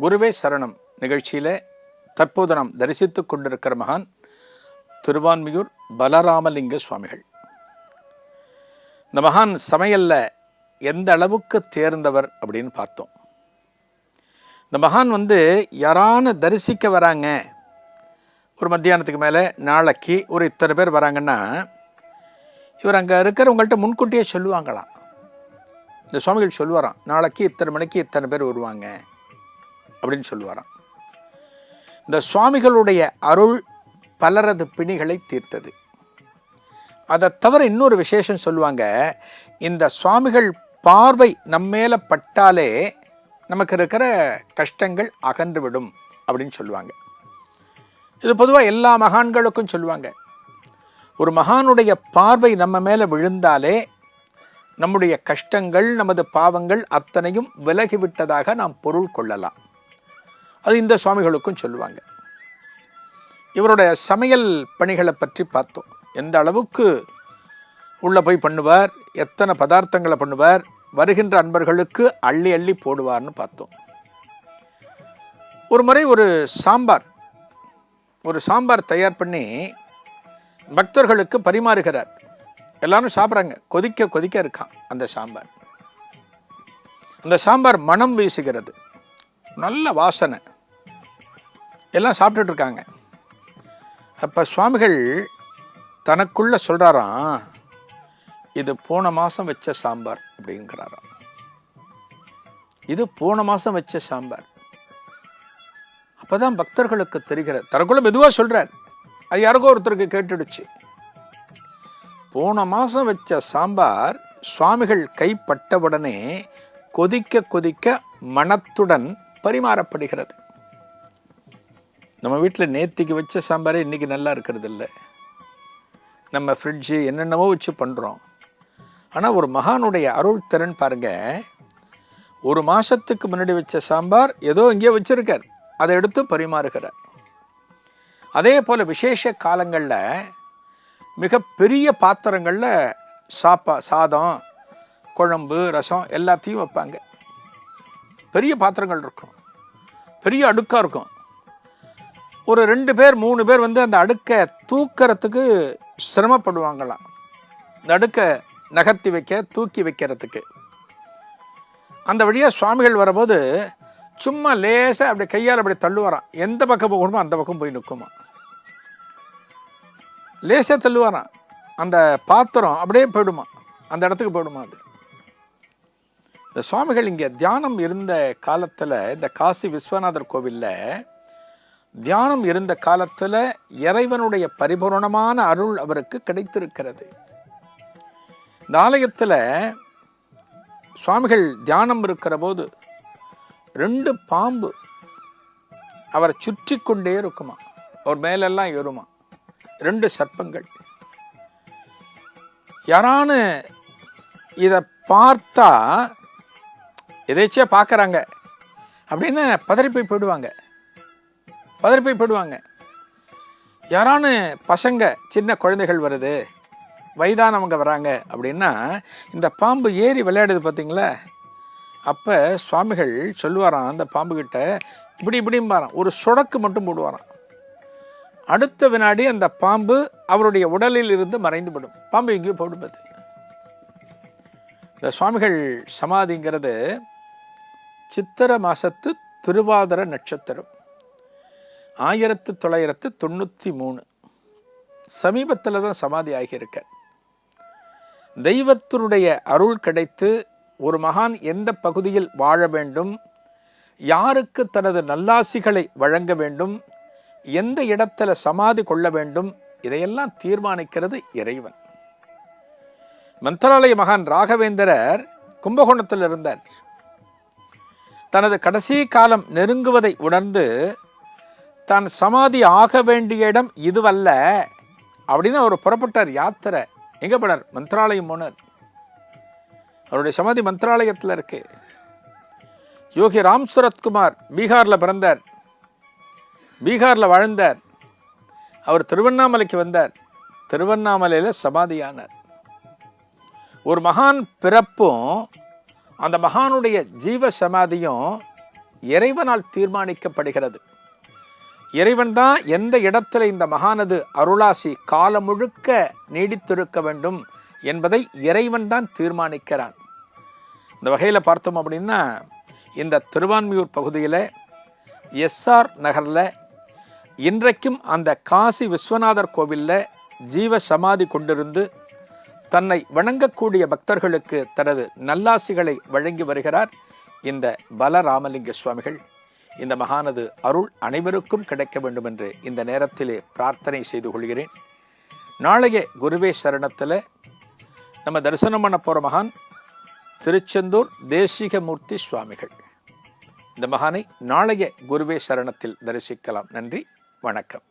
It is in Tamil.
குருவே சரணம் நிகழ்ச்சியில் தற்போது நாம் தரிசித்து கொண்டிருக்கிற மகான் திருவான்மியூர் பலராமலிங்க சுவாமிகள். இந்த மகான் சமையல்ல எந்த அளவுக்கு தேர்ந்தவர் அப்படின்னு பார்த்தோம். இந்த மகான் யாரான தரிசிக்க வராங்க, ஒரு மத்தியானத்துக்கு மேலே நாளைக்கு ஒரு இத்தனை பேர் வராங்கன்னா இவர் அங்கே இருக்கிறவங்கள்ட்ட முன்கூட்டியே சொல்லுவாங்களாம். இந்த சுவாமிகள் சொல்லுவாராம், நாளைக்கு இத்தனை மணிக்கு இத்தனை பேர் வருவாங்க அப்படின்னு சொல்லுவாராம். இந்த சுவாமிகளுடைய அருள் பலரது பிணிகளை தீர்த்தது. அதை தவிர இன்னொரு விசேஷம் சொல்லுவாங்க, இந்த சுவாமிகள் பார்வை நம்மேல பட்டாலே நமக்கு இருக்கிற கஷ்டங்கள் அகன்றுவிடும் அப்படின்னு சொல்லுவாங்க. இது பொதுவாக எல்லா மகான்களுக்கும் சொல்லுவாங்க. ஒரு மகானுடைய பார்வை நம்ம மேலே விழுந்தாலே நம்முடைய கஷ்டங்கள், நமது பாவங்கள் அத்தனையும் விலகிவிட்டதாக நாம் பொருள் கொள்ளலாம். அது இந்த சுவாமிகளுக்கும் சொல்லுவாங்க. இவருடைய சமையல் பணிகளை பற்றி பார்த்தோம். எந்த அளவுக்கு உள்ளே போய் பண்ணுவார், எத்தனை பதார்த்தங்களை பண்ணுவார், வருகின்ற அன்பர்களுக்கு அள்ளி அள்ளி போடுவார்னு பார்த்தோம். ஒரு முறை ஒரு சாம்பார் தயார் பண்ணி பக்தர்களுக்கு பரிமாறுகிறார். எல்லாரும் சாப்பிட்றாங்க. கொதிக்க கொதிக்க இருக்கான் அந்த சாம்பார். அந்த சாம்பார் மனம் வீசுகிறது, நல்ல வாசனை, எல்லாம் சாப்பிட்டுட்டு இருக்காங்க. அப்போ சுவாமிகள் தனக்குள்ள சொல்கிறாராம், இது போன மாதம் வச்ச சாம்பார் அப்படிங்கிறாராம். இது போன மாதம் வச்ச சாம்பார். அப்போதான் பக்தர்களுக்கு தெரிகிறது. தனக்குள்ள மெதுவாக சொல்கிறார், அது யாருக்கோ ஒருத்தருக்கு கேட்டுடுச்சு. போன மாதம் வச்ச சாம்பார் சுவாமிகள் கைப்பட்டவுடனே கொதிக்க கொதிக்க மனத்துடன் பரிமாறப்படுகிறது. நம்ம வீட்டில் நேத்திக்கு வச்ச சாம்பாரே இன்றைக்கி நல்லா இருக்கிறது இல்லை. நம்ம ஃப்ரிட்ஜு என்னென்னவோ வச்சு பண்ணுறோம். ஆனால் ஒரு மகானுடைய அருள் திறன் பாருங்கள். ஒரு மாதத்துக்கு முன்னாடி வச்ச சாம்பார் ஏதோ இங்கேயோ வச்சுருக்கார், அதை எடுத்து பரிமாறுகிறார். அதே போல் விசேஷ காலங்களில் மிகப்பெரிய பாத்திரங்களில் சாதம், குழம்பு, ரசம் எல்லாத்தையும் வைப்பாங்க. பெரிய பாத்திரங்கள் இருக்கும், பெரிய அடுக்காக இருக்கும். ஒரு 2 பேர் 3 பேர் அந்த அடுக்கை தூக்கிறதுக்கு சிரமப்படுவாங்களாம். இந்த அடுக்கை நகர்த்தி வைக்க, தூக்கி வைக்கிறதுக்கு. அந்த வழியாக சுவாமிகள் வரும்போது சும்மா லேசாக அப்படி கையால் அப்படி தள்ளுவாராம். எந்த பக்கம் போகணுமோ அந்த பக்கம் போய் நிற்குமா. லேசாக தள்ளுவாராம், அந்த பாத்திரம் அப்படியே போயிடுமா, அந்த இடத்துக்கு போயிடுமா. அது இந்த சுவாமிகள் இங்கே தியானம் இருந்த காலத்தில், இந்த காசி விஸ்வநாதர் கோவிலில் தியானம் இருந்த காலத்தில் இறைவனுடைய பரிபூரணமான அருள் அவருக்கு கிடைத்திருக்கிறது. இந்த ஆலயத்தில் சுவாமிகள் தியானம் இருக்கிற போது 2 பாம்பு அவரை சுற்றி கொண்டே இருக்குமா. அவர் மேலெல்லாம் ஏறுமா. 2 சர்ப்பங்கள். யாரானு இதை பார்த்தா, எதேச்சியா பார்க்குறாங்க அப்படின்னு பதறி போயிடுவாங்க. யாரானு பசங்க, சின்ன குழந்தைகள் வருது, வயதானவங்க வராங்க அப்படின்னா இந்த பாம்பு ஏறி விளையாடுது பார்த்தீங்களா. அப்போ சுவாமிகள் சொல்லுவாராம், அந்த பாம்புக்கிட்ட இப்படிம்பாராம், ஒரு சொடக்கு மட்டும் போடுவாராம். அடுத்த வினாடி அந்த பாம்பு அவருடைய உடலில் இருந்து மறைந்து விடும். பாம்பு எங்கேயோ போடுவது. இந்த சுவாமிகள் சமாதிங்கிறது சித்திரை மாசத்து திருவாதிரை நட்சத்திரம் 1993 சமீபத்தில் தான் சமாதி ஆகியிருக்க. தெய்வத்தினுடைய அருள் கிடைத்து ஒரு மகான் எந்த பகுதியில் வாழ வேண்டும், யாருக்கு தனது நல்லாசிகளை வழங்க வேண்டும், எந்த இடத்துல சமாதி கொள்ள வேண்டும், இதையெல்லாம் தீர்மானிக்கிறது இறைவன். மந்திராலய மகான் ராகவேந்திரர் கும்பகோணத்தில் இருந்தார். தனது கடைசி காலம் நெருங்குவதை உணர்ந்து தான் சமாதி ஆக வேண்டிய இடம் இதுவல்ல அப்படின்னு அவர் புறப்பட்டார். யாத்திரை எங்கே போனார்? மந்திராலயம் போனார். அவருடைய சமாதி மந்திராலயத்தில் இருக்கு. யோகி ராம் சரத்குமார் பீகாரில் பிறந்தார், பீகாரில் வாழ்ந்தார். அவர் திருவண்ணாமலைக்கு வந்தார், திருவண்ணாமலையில் சமாதியானார். ஒரு மகான் பிறப்பும் அந்த மகானுடைய ஜீவ சமாதியும் இறைவனால் தீர்மானிக்கப்படுகிறது. இறைவன் தான் எந்த இடத்துல இந்த மகானது அருளாசி காலம் முழுக்க நீடித்திருக்க வேண்டும் என்பதை இறைவன் தான் தீர்மானிக்கிறான். இந்த வகையில் பார்த்தோம் அப்படின்னா, இந்த திருவான்மியூர் பகுதியில் எஸ்ஆர் நகரில் இன்றைக்கும் அந்த காசி விஸ்வநாதர் கோவிலில் ஜீவ சமாதி கொண்டிருந்து தன்னை வணங்கக்கூடிய பக்தர்களுக்கு தனது நல்லாசிகளை வழங்கி வருகிறார் இந்த பலராமலிங்க சுவாமிகள். இந்த மகானது அருள் அனைவருக்கும் கிடைக்க வேண்டும் என்று இந்த நேரத்திலே பிரார்த்தனை செய்து கொள்கிறேன். நாளைய குருவே சரணத்தில் நம்ம தரிசனம் பண்ண போகிற மகான் திருச்செந்தூர் தேசிகமூர்த்தி சுவாமிகள். இந்த மகானை நாளைய குருவே சரணத்தில் தரிசிக்கலாம். நன்றி, வணக்கம்.